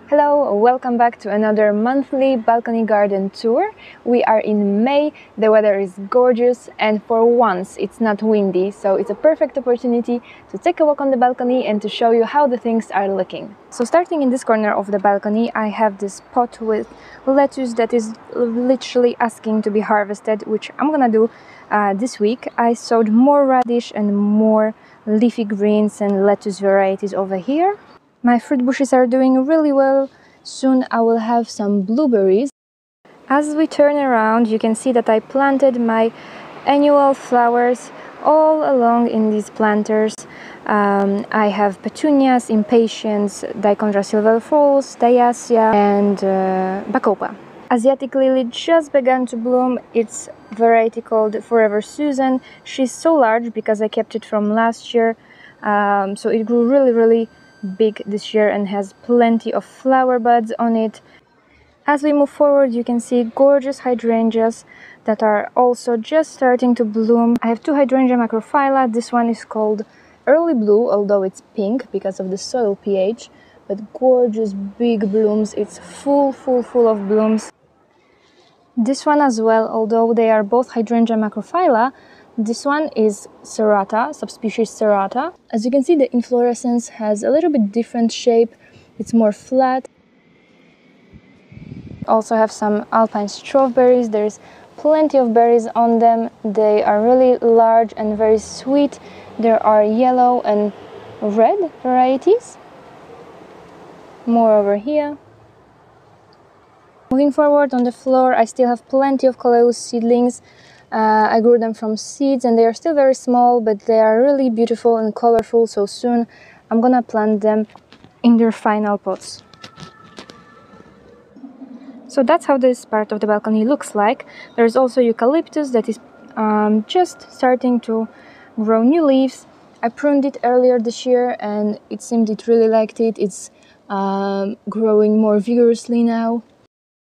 Hello, welcome back to another monthly balcony garden tour. We are in May, the weather is gorgeous and for once it's not windy, so it's a perfect opportunity to take a walk on the balcony and to show you how the things are looking. So starting in this corner of the balcony, I have this pot with lettuce that is literally asking to be harvested, which I'm gonna do this week. I sowed more radish and more leafy greens and lettuce varieties over here. My fruit bushes are doing really well. Soon I will have some blueberries. As we turn around, you can see that I planted my annual flowers all along in these planters. I have petunias, impatiens, Dichondra silver falls, diasia and bacopa. Asiatic lily just began to bloom. It's a variety called Forever Susan. She's so large because I kept it from last year, so it grew really big this year and has plenty of flower buds on it. As we move forward, you can see gorgeous hydrangeas that are also just starting to bloom. I have two hydrangea macrophylla. This one is called Early Blue, although it's pink because of the soil pH, but gorgeous big blooms. It's full of blooms. This one as well, although they are both hydrangea macrophylla, this one is serrata, subspecies serrata. As you can see, the inflorescence has a little bit different shape. It's more flat. Also have some alpine strawberries. There's plenty of berries on them. They are really large and very sweet. There are yellow and red varieties. More over here. Moving forward on the floor, I still have plenty of coleus seedlings. I grew them from seeds and they are still very small, but they are really beautiful and colorful, so soon I'm gonna plant them in their final pots. So that's how this part of the balcony looks like. There's also eucalyptus that is just starting to grow new leaves. I pruned it earlier this year and it seemed it really liked it. It's growing more vigorously now.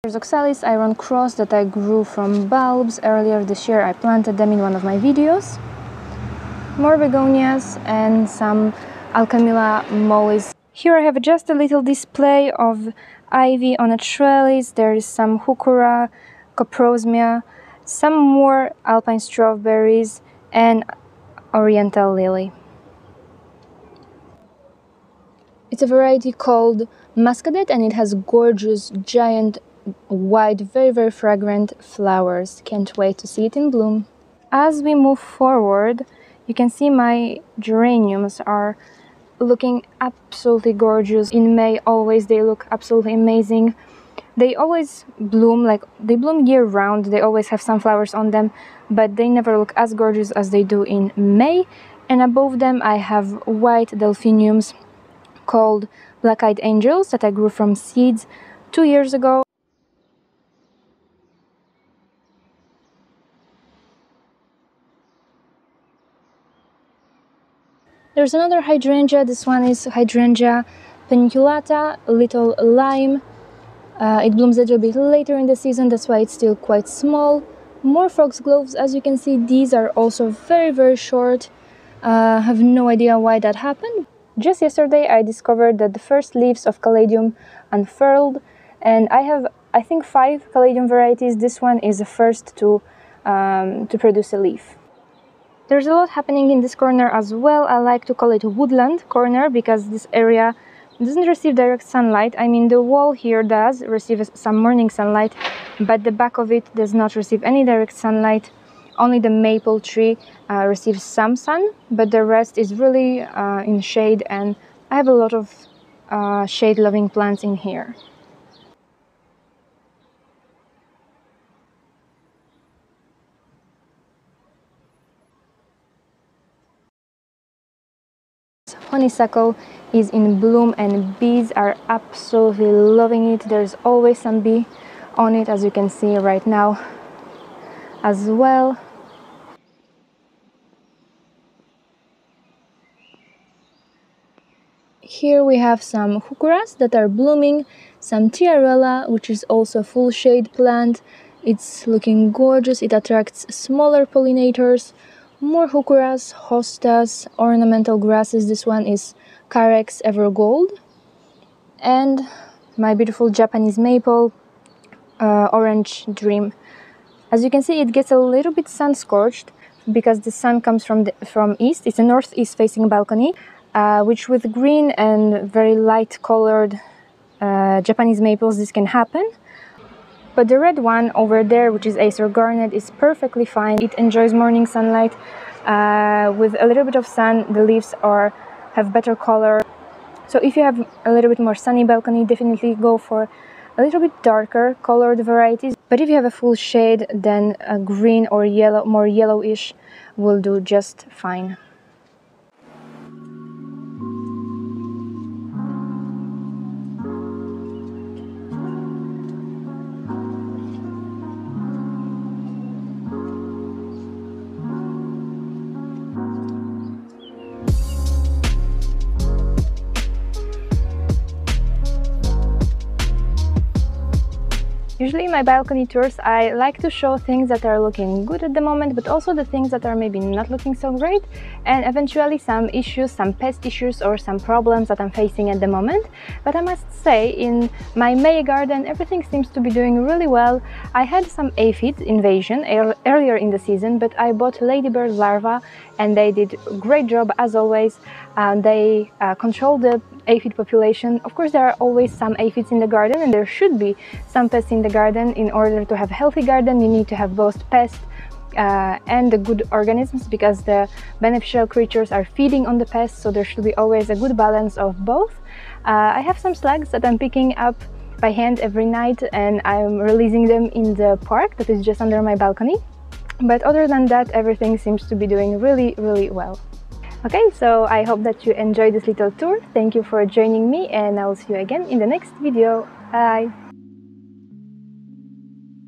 There's oxalis iron cross that I grew from bulbs earlier this year. I planted them in one of my videos. More begonias and some Alcamilla mollis. Here I have just a little display of ivy on a trellis. There is some heuchera, coprosmia, some more alpine strawberries and oriental lily. It's a variety called muscadet and it has gorgeous giant white, very fragrant flowers. Can't wait to see it in bloom. As we move forward, you can see my geraniums are looking absolutely gorgeous. In May always they look absolutely amazing. They always bloom, like they bloom year round. They always have some flowers on them, but they never look as gorgeous as they do in May. And above them I have white delphiniums called black-eyed angels that I grew from seeds 2 years ago. There's another hydrangea. This one is hydrangea paniculata, little lime. It blooms a little bit later in the season, that's why it's still quite small. More foxgloves, as you can see, these are also very short. I have no idea why that happened. Just yesterday I discovered that the first leaves of caladium unfurled, and I have, I think, 5 caladium varieties. This one is the first to produce a leaf. There's a lot happening in this corner as well. I like to call it a woodland corner because this area doesn't receive direct sunlight. I mean, the wall here does receive some morning sunlight, but the back of it does not receive any direct sunlight. Only the maple tree receives some sun, but the rest is really in shade, and I have a lot of shade-loving plants in here. Honeysuckle is in bloom and bees are absolutely loving it. There's always some bee on it, as you can see right now as well. Here we have some heucheras that are blooming, some tiarella, which is also a full shade plant. It's looking gorgeous. It attracts smaller pollinators. More heucheras, hostas, ornamental grasses. This one is Carex Evergold. And my beautiful Japanese maple, orange dream. As you can see, it gets a little bit sun scorched because the sun comes from east. It's a northeast facing balcony, which with green and very light colored Japanese maples, this can happen. But the red one over there, which is Acer Garnet, is perfectly fine. It enjoys morning sunlight. With a little bit of sun, the leaves have better color. So if you have a little bit more sunny balcony, definitely go for a little bit darker colored varieties. But if you have a full shade, then a green or yellow, more yellowish, will do just fine. Usually in my balcony tours, I like to show things that are looking good at the moment, but also the things that are maybe not looking so great, and eventually some issues, some pest issues or some problems that I'm facing at the moment. But I must say, in my May garden, everything seems to be doing really well. I had some aphid invasion earlier in the season, but I bought ladybird larvae and they did a great job as always. They controlled the aphid population. Of course, there are always some aphids in the garden, and there should be some pests in the garden. In order to have a healthy garden, you need to have both pests and the good organisms, because the beneficial creatures are feeding on the pests, so there should be always a good balance of both. I have some slugs that I'm picking up by hand every night, and I'm releasing them in the park that is just under my balcony. But other than that, everything seems to be doing really, really well. Okay, so I hope that you enjoyed this little tour. Thank you for joining me, and I will see you again in the next video. Bye!